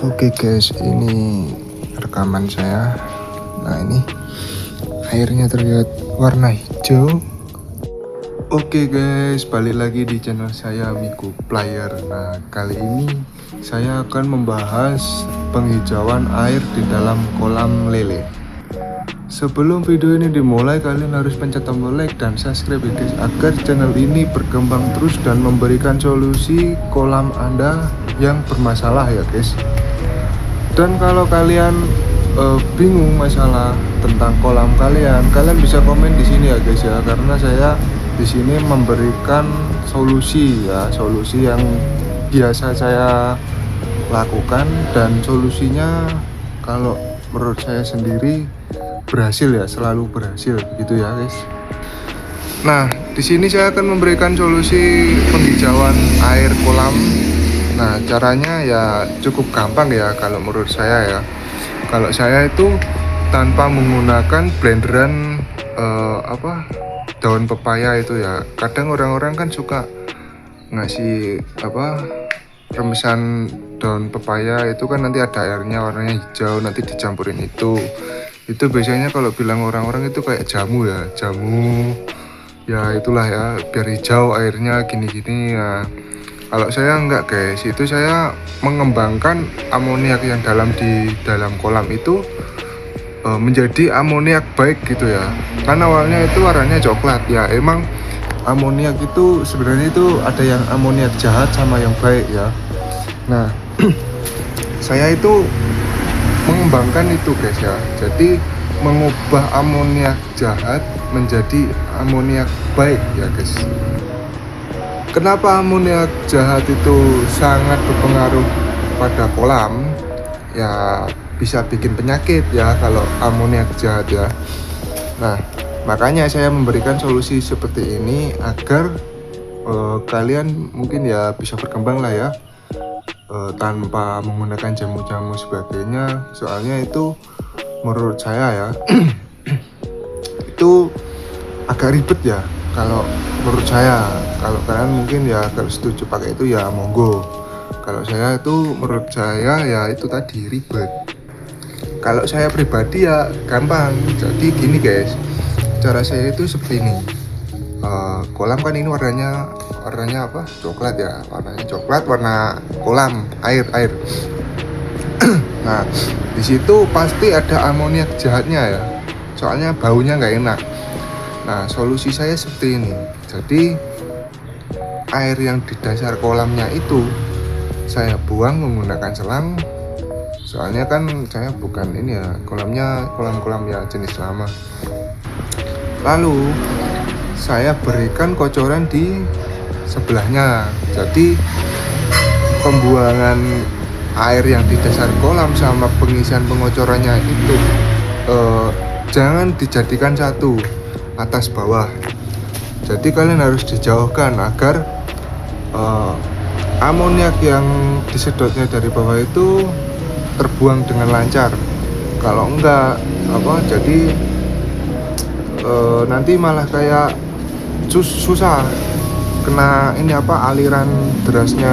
Oke guys, ini rekaman saya. Nah ini airnya terlihat warna hijau. Oke guys, balik lagi di channel saya Miku Player. Nah kali ini saya akan membahas penghijauan air di dalam kolam lele. Sebelum video ini dimulai, kalian harus pencet tombol like dan subscribe ya guys, agar channel ini berkembang terus dan memberikan solusi kolam Anda yang bermasalah ya guys. Dan kalau kalian bingung masalah tentang kolam kalian bisa komen di sini ya guys ya, karena saya di sini memberikan solusi ya, solusi yang biasa saya lakukan dan solusinya kalau menurut saya sendiri berhasil ya, selalu berhasil gitu ya guys. Nah di sini saya akan memberikan solusi penghijauan air kolam. Nah caranya ya cukup gampang ya kalau menurut saya ya. Kalau saya itu tanpa menggunakan blenderan daun pepaya itu ya. Kadang orang-orang kan suka ngasih remesan daun pepaya itu kan nanti ada airnya warnanya hijau, nanti dicampurin itu biasanya kalau bilang orang-orang itu kayak jamu ya itulah ya, biar hijau airnya gini-gini ya. Kalau saya enggak guys, itu saya mengembangkan amoniak yang di dalam kolam itu menjadi amoniak baik gitu ya. Karena awalnya itu warnanya coklat ya, emang amoniak itu sebenarnya itu ada yang amoniak jahat sama yang baik ya. Nah saya itu mengembangkan itu guys ya, jadi mengubah amoniak jahat menjadi amoniak baik ya guys. Kenapa amoniak jahat itu sangat berpengaruh pada kolam ya, bisa bikin penyakit ya kalau amoniak jahat ya. Nah makanya saya memberikan solusi seperti ini agar kalian mungkin ya bisa berkembang lah ya, tanpa menggunakan jamu-jamu sebagainya. Soalnya itu menurut saya ya itu agak ribet ya kalau menurut saya. Kalau kalian mungkin ya kalau setuju pakai itu ya monggo. Kalau saya itu menurut saya ya itu tadi ribet. Kalau saya pribadi ya gampang. Jadi gini guys, cara saya itu seperti ini. Kolam kan ini warnanya apa? Coklat ya, warnanya coklat, warna kolam air. Nah di situ pasti ada amoniak jahatnya ya, soalnya baunya nggak enak. Nah solusi saya seperti ini. Jadi air yang di dasar kolamnya itu saya buang menggunakan selang. Soalnya kan saya bukan ini ya, kolamnya kolam ya jenis lama. Lalu saya berikan kocoran di sebelahnya. Jadi pembuangan air yang di dasar kolam sama pengisian pengocorannya itu jangan dijadikan satu, atas bawah. Jadi kalian harus dijauhkan agar amoniak yang disedotnya dari bawah itu terbuang dengan lancar. Kalau enggak jadi nanti malah kayak susah kena aliran derasnya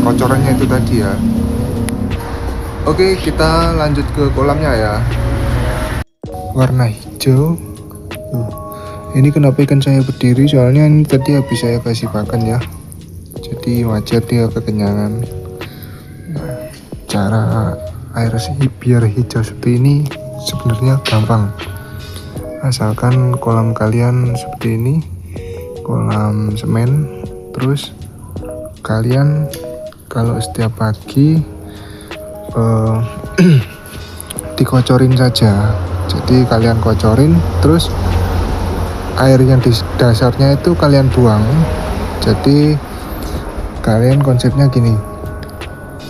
kocorannya itu tadi ya. Oke, kita lanjut ke kolamnya ya. Warna hijau. Ini kenapa ikan saya berdiri? Soalnya ini tadi habis saya kasih makan ya, jadi wajar dia kekenyangan. Nah, cara air biar hijau seperti ini sebenarnya gampang, asalkan kolam kalian seperti ini, kolam semen. Terus kalian kalau setiap pagi dikocorin saja. Jadi kalian kocorin, terus air yang di dasarnya itu kalian buang. Jadi kalian konsepnya gini,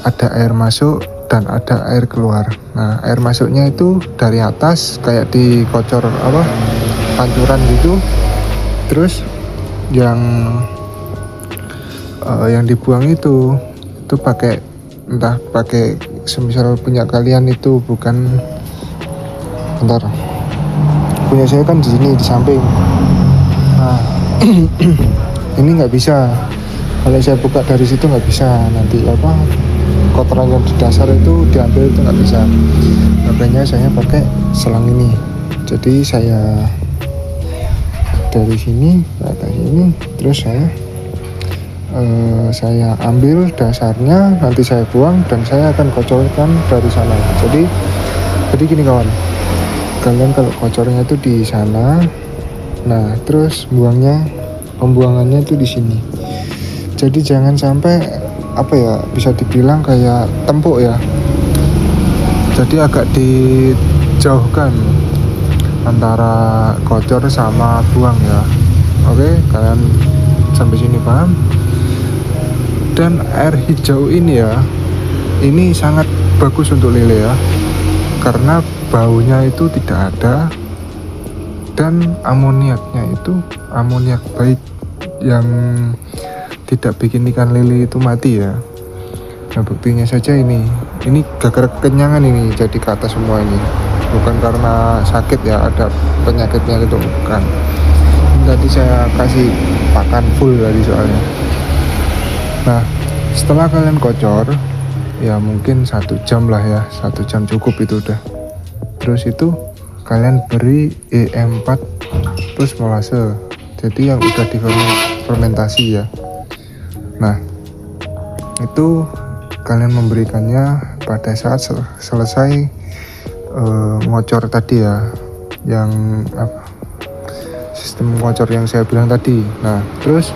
ada air masuk dan ada air keluar. Nah air masuknya itu dari atas kayak dikocor pancuran gitu. Terus yang dibuang itu pakai semisal punya kalian itu bukan, bentar, punya saya kan di sini di samping. Nah ini nggak bisa, kalau saya buka dari situ nggak bisa, nanti kotoran yang di dasar itu diambil itu nggak bisa. Makanya saya pakai selang ini. Jadi saya dari sini ke atas ini, terus saya ambil dasarnya, nanti saya buang dan saya akan kocorkan dari sana. Jadi gini kawan, kalian kalau kocornya itu di sana, nah terus pembuangannya itu di sini. Jadi jangan sampai bisa dibilang kayak tempuk ya. Jadi agak dijauhkan antara kocor sama buang ya. Oke, kalian sampai sini paham? Dan air hijau ini ya, ini sangat bagus untuk lele ya, karena baunya itu tidak ada dan amoniaknya itu amoniak baik yang tidak bikin ikan lele itu mati ya. Nah buktinya saja ini gara-gara kekenyangan ini jadi ke atas semua ini, bukan karena sakit ya, ada penyakitnya gitu, bukan. Ini tadi saya kasih pakan full tadi soalnya. Nah setelah kalian kocor ya mungkin 1 jam lah ya, 1 jam cukup itu udah. Terus itu kalian beri E4 plus molase, jadi yang udah difermentasi ya. Nah itu kalian memberikannya pada saat selesai ngocor tadi ya, yang sistem ngocor yang saya bilang tadi. Nah terus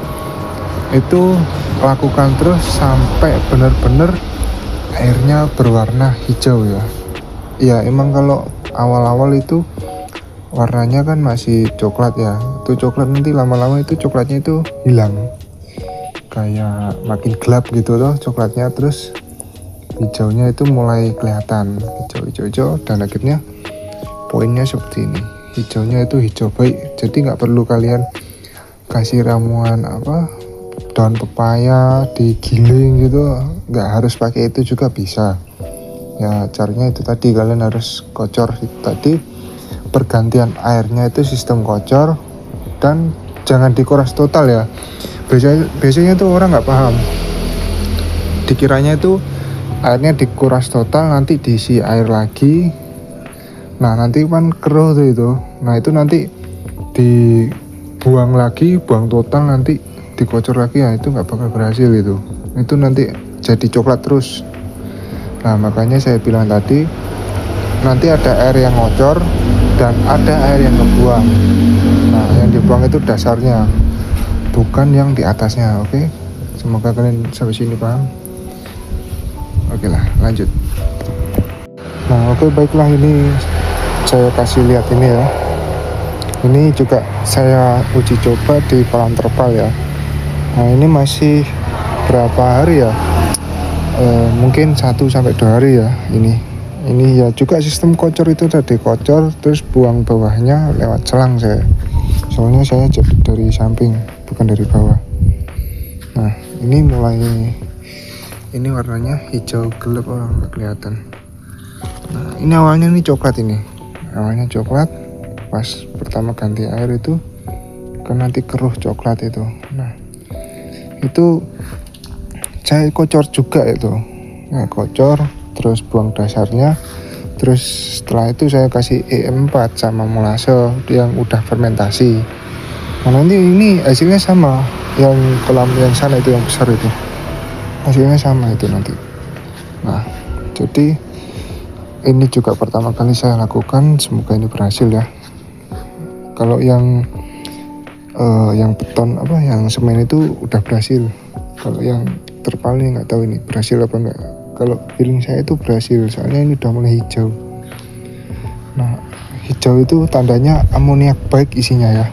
itu lakukan terus sampai benar-benar airnya berwarna hijau ya. Ya emang kalau awal-awal itu warnanya kan masih coklat ya, itu coklat, nanti lama-lama itu coklatnya itu hilang, kayak makin gelap gitu loh coklatnya, terus hijaunya itu mulai kelihatan hijau, dan akhirnya poinnya seperti ini, hijaunya itu hijau baik. Jadi nggak perlu kalian kasih ramuan daun pepaya digiling gitu, nggak harus pakai itu juga bisa ya. Caranya itu tadi, kalian harus kocor itu tadi, pergantian airnya itu sistem kocor dan jangan dikuras total ya. Biasanya tuh orang nggak paham, dikiranya itu airnya dikuras total, nanti diisi air lagi, nah nanti kan keruh tuh itu, nah itu nanti dibuang lagi, buang total, nanti dikocor lagi ya, itu nggak bakal berhasil itu nanti jadi coklat terus. Nah makanya saya bilang tadi, nanti ada air yang ngocor dan ada air yang ngebuang. Nah yang dibuang itu dasarnya, bukan yang di atasnya. Oke, semoga kalian sampai sini paham. Oke lah, lanjut. Nah oke, baiklah, ini saya kasih lihat ini ya. Ini juga saya uji coba di kolam terpal ya. Nah ini masih berapa hari ya, mungkin 1-2 hari ya. Ini ya juga sistem kocor itu tadi, kocor terus buang bawahnya lewat selang saya, soalnya saya dari samping bukan dari bawah. Nah ini warnanya hijau gelap, orang nggak kelihatan. Nah ini awalnya coklat, awalnya coklat, pas pertama ganti air itu kan nanti keruh coklat itu. Nah itu saya kocor juga itu, kocor terus buang dasarnya, terus setelah itu saya kasih E4 sama molase yang udah fermentasi. Nah nanti ini hasilnya sama, yang kolam yang sana itu yang besar itu hasilnya sama itu nanti. Nah jadi ini juga pertama kali saya lakukan, semoga ini berhasil ya. Kalau yang beton yang semen itu udah berhasil, kalau yang terpal ini nggak tahu ini berhasil apa enggak. Kalau feeling saya itu berhasil, soalnya ini udah mulai hijau. Nah hijau itu tandanya amoniak baik isinya ya,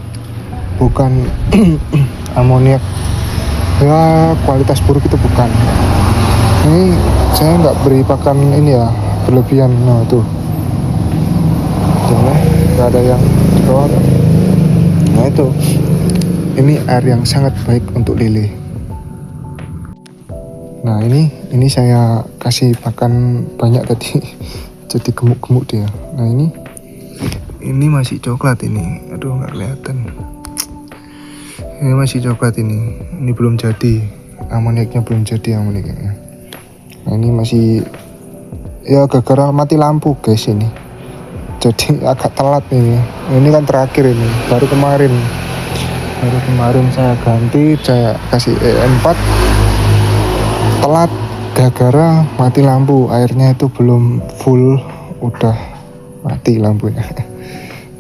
bukan amoniak ya kualitas buruk, itu bukan. Ini saya nggak beri pakan ini ya berlebihan. Nah tuh nggak ada yang di bawah. Nah itu, ini air yang sangat baik untuk lele. Nah ini saya kasih pakan banyak tadi jadi gemuk-gemuk dia. Nah ini masih coklat ini, aduh nggak kelihatan. Ini masih coklat ini belum jadi, amoniaknya belum jadi amoniaknya. Nah, ini masih ya gara-gara mati lampu guys ini, jadi agak telat ini kan terakhir ini, baru kemarin saya ganti, saya kasih EM4 telat gara-gara mati lampu, airnya itu belum full udah mati lampunya.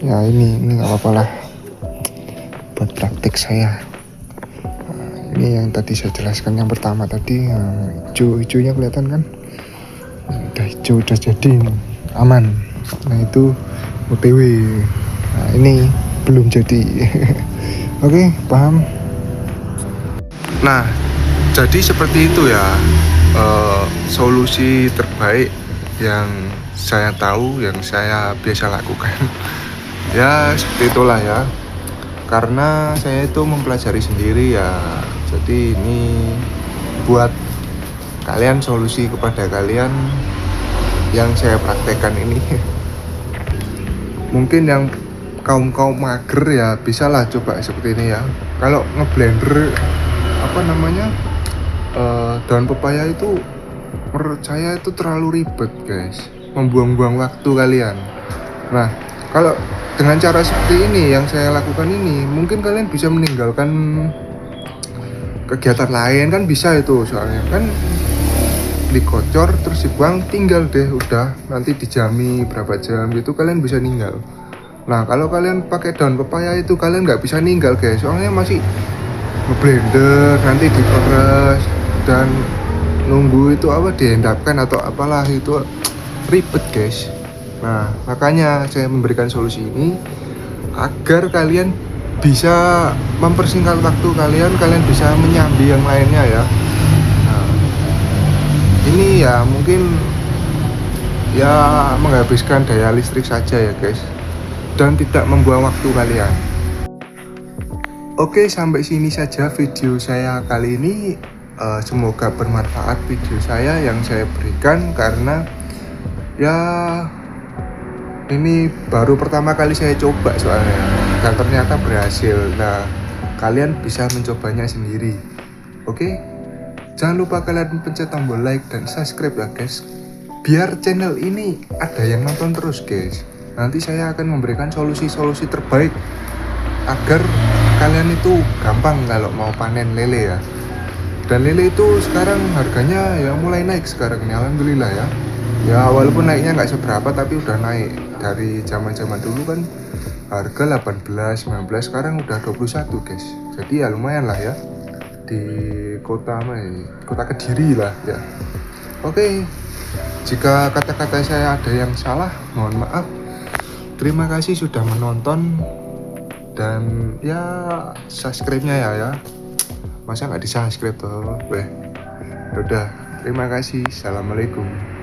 Ya ini nggak apa-apa lah buat praktik saya. Ini yang tadi saya jelaskan, yang pertama tadi hijau-hijaunya kelihatan kan, udah hijau, udah jadi aman. Nah itu OTW. Nah ini belum jadi. Oke, paham. Nah jadi seperti itu ya, solusi terbaik yang saya tahu, yang saya biasa lakukan. Ya seperti itulah ya, karena saya itu mempelajari sendiri ya, jadi ini buat kalian, solusi kepada kalian yang saya praktekkan ini. Mungkin yang kaum mager ya bisalah coba seperti ini ya. Kalau ngeblender daun pepaya itu menurut saya itu terlalu ribet guys, membuang-buang waktu kalian. Nah kalau dengan cara seperti ini yang saya lakukan ini, mungkin kalian bisa meninggalkan kegiatan lain kan, bisa itu, soalnya kan dikocor terus dibuang, tinggal deh udah nanti dijami berapa jam gitu kalian bisa ninggal. Nah kalau kalian pakai daun pepaya itu kalian nggak bisa ninggal guys, soalnya masih ngeblender, nanti diperes dan nunggu itu diendapkan atau apalah, itu ribet guys. Nah makanya saya memberikan solusi ini agar kalian bisa mempersingkat waktu kalian bisa menyambi yang lainnya ya. Ini ya mungkin ya menghabiskan daya listrik saja ya guys, dan tidak membuang waktu kalian. Oke, sampai sini saja video saya kali ini. Semoga bermanfaat video saya yang saya berikan, karena ya ini baru pertama kali saya coba soalnya, dan ternyata berhasil. Nah kalian bisa mencobanya sendiri. Oke, jangan lupa kalian pencet tombol like dan subscribe ya guys, biar channel ini ada yang nonton terus guys. Nanti saya akan memberikan solusi-solusi terbaik agar kalian itu gampang kalau mau panen lele ya. Dan lele itu sekarang harganya ya mulai naik sekarang ini, alhamdulillah ya. Ya walaupun naiknya nggak seberapa tapi udah naik. Dari zaman dulu kan harga 18, 19, sekarang udah 21 guys. Jadi ya lumayan lah ya, di kota Kediri lah ya. Oke, jika kata-kata saya ada yang salah mohon maaf. Terima kasih sudah menonton, dan ya subscribe-nya ya. Masa nggak di subscribe tuh? Udah, terima kasih. Assalamualaikum.